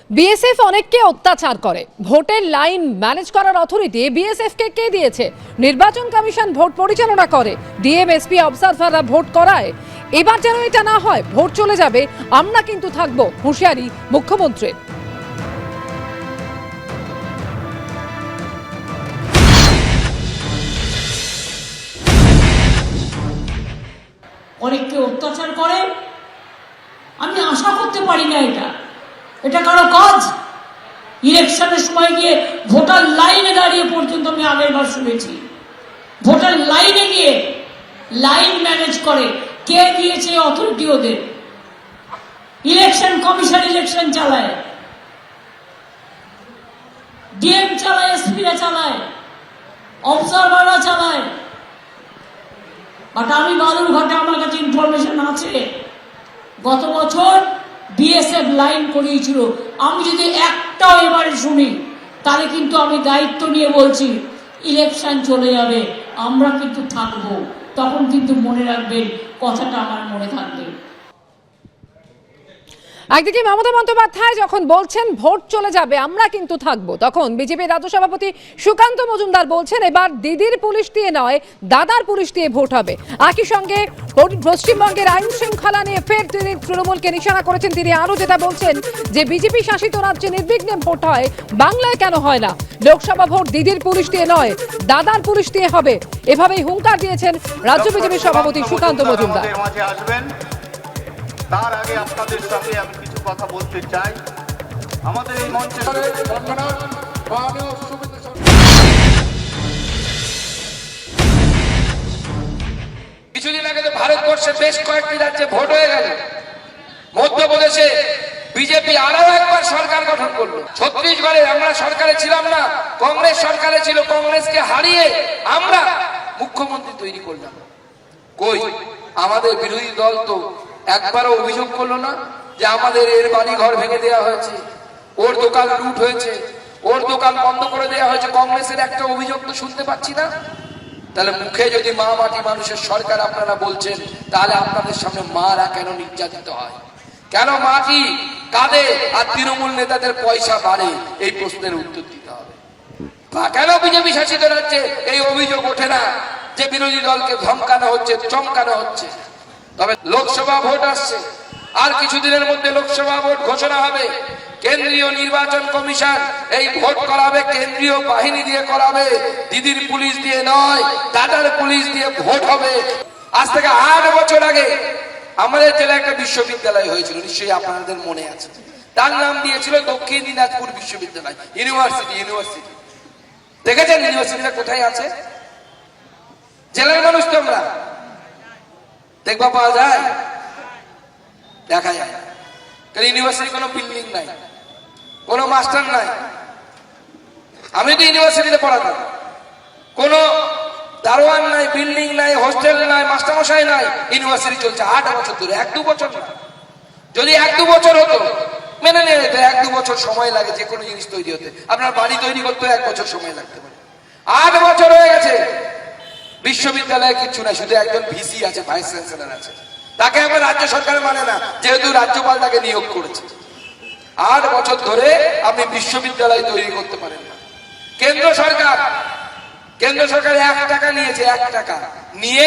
BSF অনেককে অত্যাচার করে। ভোটের লাইন ম্যানেজ করার অথরিটি বিএসএফ কে দিয়েছে? নির্বাচন কমিশন ভোট পরিচালনা করে, ডিএম এসপি অবজারভাররা ভোট করায়। এবার যেন এটা না হয়, ভোট চলে যাবে, আমরা কিন্তু থাকবো, হুঁশিয়ারি মুখ্যমন্ত্রীর। অনেককে অত্যাচার করে, আমি আশা করতে পারি না এটা কারো কাজ। ইলেকশনের সময় গিয়ে ভোটার লাইনে দাঁড়িয়ে পর্যন্ত আমি আগের বার শুনেছি, ভোটার লাইনে গিয়ে লাইন ম্যানেজ করে কে দিয়েছে অথরিটি ওদের? ইলেকশন কমিশন ইলেকশন চালায়, ডিএম চালায়, এসপিরা চালায়, অবজারভাররা চালায়। বাট আমি বালুরঘাটে, আমার কাছে ইনফরমেশন আছে, গত বছর বিএসএফ লাইন করিয়েছিল। আমি যদি একটাও এবারে শুনি, তাহলে কিন্তু আমি দায়িত্ব নিয়ে বলছি, ইলেকশন চলে যাবে, আমরা কিন্তু থাকবো। তখন কিন্তু মনে রাখবেন, কথাটা আমার মনে থাকবে। একদিকে মমতা বন্দ্যোপাধ্যায় যখন বলছেন ভোট চলে যাবে, আমরা কিন্তু থাকবো, তখন বিজেপির রাজ্য সভাপতি সুকান্ত মজুমদার বলছেন এবার দিদির পুলিশ দিয়ে নয়, দাদার পুলিশ দিয়ে ভোট হবে। একই সঙ্গে পশ্চিমবঙ্গের আইন শৃঙ্খলা নিয়ে ফের তিনি তৃণমূলকে নিশানা করেছেন। তিনি আরো যেটা বলছেন যে বিজেপি শাসিত রাজ্যে নির্বিঘ্নে ভোট হয়, বাংলায় কেন হয় না? লোকসভা ভোট দিদির পুলিশ দিয়ে নয়, দাদার পুলিশ দিয়ে হবে। এভাবেই হুঙ্কার দিয়েছেন রাজ্য বিজেপির সভাপতি সুকান্ত মজুমদার। তার আগে আপনাদের সাথে আমি কিছু কথা বলতে চাই। আমাদের এই মঞ্চে কিছুদিন আগে তো ভারতবর্ষে বেশ কয়েকটি রাজ্যে ভোট হয়ে গেল। মধ্যপ্রদেশে বিজেপি আরো একবার সরকার গঠন করলো। ছত্তিশগড়ে আমরা সরকারে ছিলাম না, কংগ্রেস সরকারে ছিল, কংগ্রেসকে হারিয়ে আমরা মুখ্যমন্ত্রী তৈরি করলাম। কই আমাদের বিরোধী দল তো একবারও অভিযোগ করলো না যে আমাদের এর বাড়ি ঘর ভেঙে দেওয়া হয়েছে, ওর দোকান লুট হয়েছে, ওর দোকান বন্ধ করে দেওয়া হয়েছে। কংগ্রেসের একটা অভিযোগ তো শুনতে পাচ্ছি না। তাহলে মুখে যদি মা মাটি মানুষের সরকার আপনারা বলছেন, তাহলে আপনাদের সামনে মারা কেন নির্যাতিত হয়, কেন মাটি কাঁদে আর তৃণমূল নেতাদের পয়সা বাড়ে? এই প্রশ্নের উত্তর দিতে হবে। কেন বিজেপি শাসিত রাজ্যে এই অভিযোগ ওঠে না যে বিরোধী দলকে ধমকানো হচ্ছে, চমকানো হচ্ছে? তবে লোকসভা ভোট আসছে, আর কিছুদিনের মধ্যে লোকসভা ভোট ঘোষণা হবে। কেন্দ্রীয় নির্বাচন কমিশন এই ভোট করাবে, কেন্দ্রীয় বাহিনী দিয়ে করাবে, দিদির পুলিশ দিয়ে নয়, দাদার পুলিশ দিয়ে ভোট হবে। আজ থেকে 8 বছর আগে আমাদের জেলায় একটা বিশ্ববিদ্যালয় হয়েছিল, নিশ্চয়ই আপনাদের মনে আছে। তার নাম দিয়েছিল দক্ষিণ দিনাজপুর বিশ্ববিদ্যালয়, ইউনিভার্সিটি। দেখেছেন ইউনিভার্সিটিটা কোথায় আছে? জেলার মানুষ তো আমরা, দেখবা পাওয়া যায়? দেখা যায়। ইউনিভার্সিটি কোনো বিল্ডিং নাই, কোনো মাস্টার নাই। আমি তো ইউনিভার্সিটিতে পড়াতাম, কোনো দারোয়ান নাই, বিল্ডিং নাই, হোস্টেল নাই, মাস্টারমশাই নাই। ইউনিভার্সিটি চলছে 8 বছর ধরে, 1-2 বছর না। যদি 1-2 বছর হতো মেনে নিয়ে যেত, 1-2 বছর সময় লাগে যে কোনো জিনিস তৈরি হতে। আপনার বাড়ি তৈরি করতে 1 বছর সময় লাগতে পারে। 8 বছর হয়ে গেছে, বিশ্ববিদ্যালয়ে কিছু নাই, শুধু একজন ভিসি আছে, ভাইস চ্যান্সেলর আছে। তাকে আবার রাজ্য সরকার মানে না, যেহেতু রাজ্যপাল তাকে নিয়োগ করেছে। 8 বছর ধরে আপনি বিশ্ববিদ্যালয় তৈরি করতে পারেন না। কেন্দ্র সরকার 1 টাকা নিয়েছে, 1 টাকা নিয়ে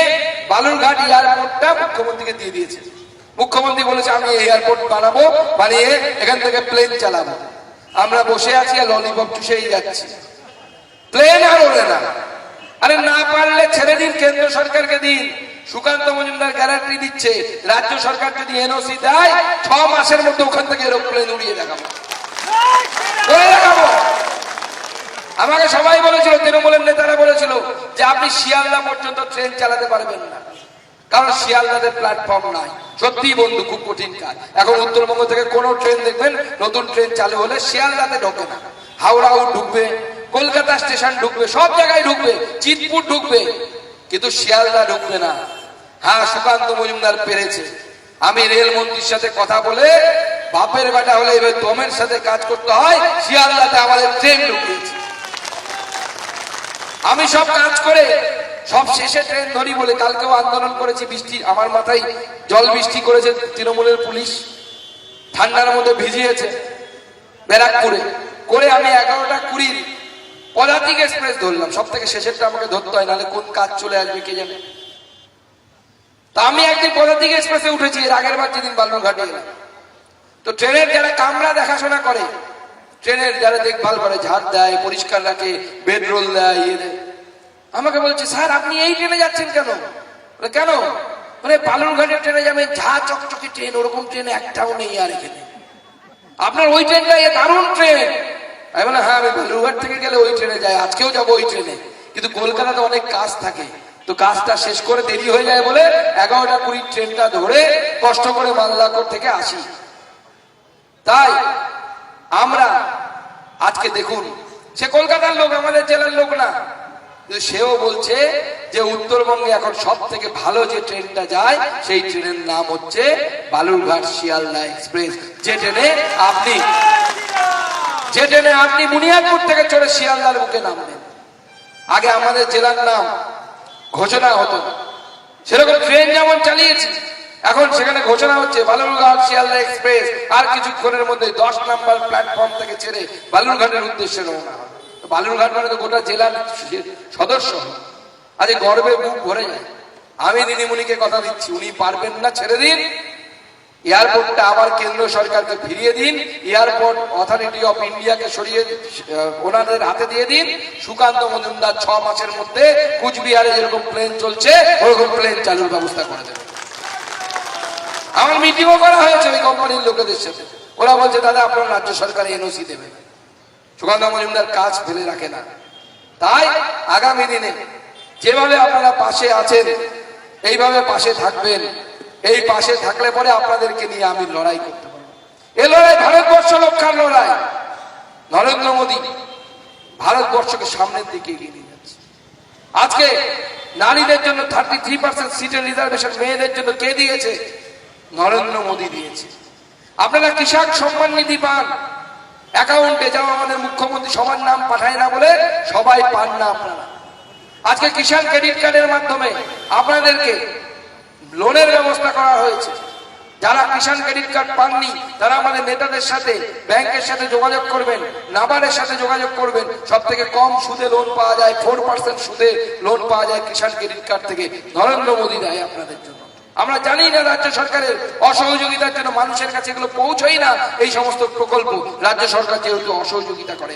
বালুরঘাট এয়ারপোর্টটা মুখ্যমন্ত্রীকে দিয়ে দিয়েছে। মুখ্যমন্ত্রী বলেছে আমি এয়ারপোর্ট বানাবো, বানিয়ে এখান থেকে প্লেন চালাবো। আমরা বসে আছি আর ললিপপ চুষেই যাচ্ছি, প্লেন আর ওড়ে না। আরে না পারলে ছেড়ে দিন, কেন্দ্র সরকারকে দিন। সুকান্ত মজুমদার গ্যারান্টি দিচ্ছে, রাজ্য সরকার যদি এনওসি দেয় 6 মাসের মধ্যে ওখান থেকে এরোপ্লেন উড়িয়ে দেখাবো। আমাকে সবাই বলেছিল, তৃণমূলের নেতারা বলেছিল যে আপনি শিয়ালদা পর্যন্ত ট্রেন চালাতে পারবেন না, কারণ শিয়ালদাতে প্ল্যাটফর্ম নাই। সত্যি বন্ধু, খুব কঠিন কাজ। এখন উত্তরবঙ্গ থেকে কোনো ট্রেন দেখবেন, নতুন ট্রেন চালু হলে শিয়ালদাতে ঢোকে না, হাওড়াও ঢুকবে, কলকাতা স্টেশন ঢুকবে, সব জায়গায় ঢুকবে, চিতপুর ঢুকবে, কিন্তু শিয়ালদা ঢুকবে না। হ্যাঁ, সুকান্ত মজুমদার পেরেছে। আমি রেলমন্ত্রীর সাথে কথা বলে, বাপের বেটা হলে এবার দমের সাথে কাজ করতে হয়, শিয়ালদাতে আমাদের ট্রেন ঢুকিয়েছে। আমি সব কাজ করে সব শেষে ট্রেন ধরি বলে কালকেও আন্দোলন করেছি। বৃষ্টি আমার মাথায় জল বৃষ্টি করেছে তৃণমূলের পুলিশ, ঠান্ডার মধ্যে ভিজিয়েছে। ব্যারাকপুরে করে আমি 11:20 পদাতিক এক্সপ্রেস ধরলাম। সব থেকে শেষেরটা আমাকে ধরতে হয়, নাহলে কোন কাজ চলে আসবে কে জানে। তা আমি একদিন পদাতিক এক্সপ্রেসে উঠেছি, এর আগের বার যেদিন বালুরঘাটে এলাম। তো ট্রেনের যারা কামরা দেখাশোনা করে, ট্রেনের যারা দেখভাল করে, ঝাড় দেয়, পরিষ্কার রাখে, বেড রোল দেয়, ইয়ে দেয়, আমাকে বলছে স্যার আপনি এই ট্রেনে যাচ্ছেন কেন? কেন? মানে বালুরঘাটের ট্রেনে যাবেন, ঝা চকচকে ট্রেন, ওরকম ট্রেন একটাও নেই আর এখানে। আপনার ওই ট্রেনটা দারুণ ট্রেন। আমি বললাম হ্যাঁ, আমি বালুরঘাট থেকে গেলে ওই ট্রেনে যাই, আজকেও যাবো ওই ট্রেনে, কিন্তু কলকাতাতে অনেক কাজ থাকে, তো কাজটা শেষ করে দেরি হয়ে যায় বলে 11:20 ট্রেনটা ধরে কষ্ট করে মালদাকর থেকে আসি। তাই আমরা আজকে দেখুন, সে কলকাতার লোক, আমাদের জেলার লোক না, সেও বলছে যে উত্তরবঙ্গে এখন সব থেকে ভালো যে ট্রেনটা যায় সেই ট্রেনের নাম হচ্ছে বালুরঘাট শিয়ালদা এক্সপ্রেস, যে ট্রেনে আপনি বুনিয়াদপুর থেকে চড়ে শিয়ালদার বুকে নামবেন। আগে আমাদের জেলার নাম ঘোষণা হতো, সেরকম ট্রেন যেমন চালিয়েছি, এখন সেখানে ঘোষণা হচ্ছে বালুরঘাট শিয়ালদা এক্সপ্রেস, আর কিছুক্ষণের মধ্যে 10 নম্বর প্ল্যাটফর্ম থেকে ছেড়ে বালুরঘাটের উদ্দেশ্যে রওনা হবে। বালুরঘাট মানে তো গোটা জেলার সদস্য, আজ গর্বে বুক ভরে যায়। আমি দিদিমণিকে কথা দিচ্ছি, উনি পারবেন না, ছেড়ে দিন, এয়ারপোর্টটা আবার কেন্দ্র সরকারকে ফিরিয়ে দিন, এয়ারপোর্ট অথরিটি অফ ইন্ডিয়াকে সরিয়ে ওনাদের হাতে দিয়ে দিন। সুকান্ত মজুমদার 6 মাসের মধ্যে কুচবিহারে যেরকম প্লেন চলছে ওরকম প্লেন চালুর ব্যবস্থা করে দেবে। আমার মিটিংও করা হয়েছে ওই কোম্পানির লোকেদের সাথে, ওরা বলছে দাদা আপনার রাজ্য সরকার এনওসি দেবে। সুকান্ত মজুমদার কাজ ফেলে রাখে না। তাই আগামী দিনে যেভাবে আপনারা পাশে আছেন এইভাবে পাশে থাকবেন। এই পাশে থাকলে পরে আপনাদেরকে নিয়ে আমি লড়াই করতে পারবো। এই লড়াই ভারতবর্ষ রক্ষার লড়াই। নরেন্দ্র মোদী ভারতবর্ষকে সামনের দিকে এগিয়ে নিয়ে যাচ্ছে। আজকে নারীদের জন্য 33% সিটের রিজার্ভেশন মেয়েদের জন্য কে দিয়েছে? নরেন্দ্র মোদী দিয়েছে। আপনারা কৃষক সম্মান নিধি পান অ্যাকাউন্টে, যাও আমাদের মুখ্যমন্ত্রী সবার নাম পাঠায় না বলে সবাই পান না আপনারা। আজকে কিষাণ ক্রেডিট কার্ডের মাধ্যমে আপনাদেরকে লোনের ব্যবস্থা করা হয়েছে। যারা কিষাণ ক্রেডিট কার্ড পাননি তারা আমাদের নেতাদের সাথে, ব্যাংকের সাথে যোগাযোগ করবেন, নাবার্ডের সাথে যোগাযোগ করবেন। সব থেকে কম সুদে লোন পাওয়া যায়, 4% সুদে লোন পাওয়া যায় কিষাণ ক্রেডিট কার্ড থেকে। নরেন্দ্র মোদী দেয় আপনাদের জন্য। আমরা জানি না রাজ্য সরকারের অসহযোগিতার জন্য মানুষের কাছে এগুলো পৌঁছই না, এই সমস্ত প্রকল্প রাজ্য সরকার যেহেতু অসহযোগিতা করে।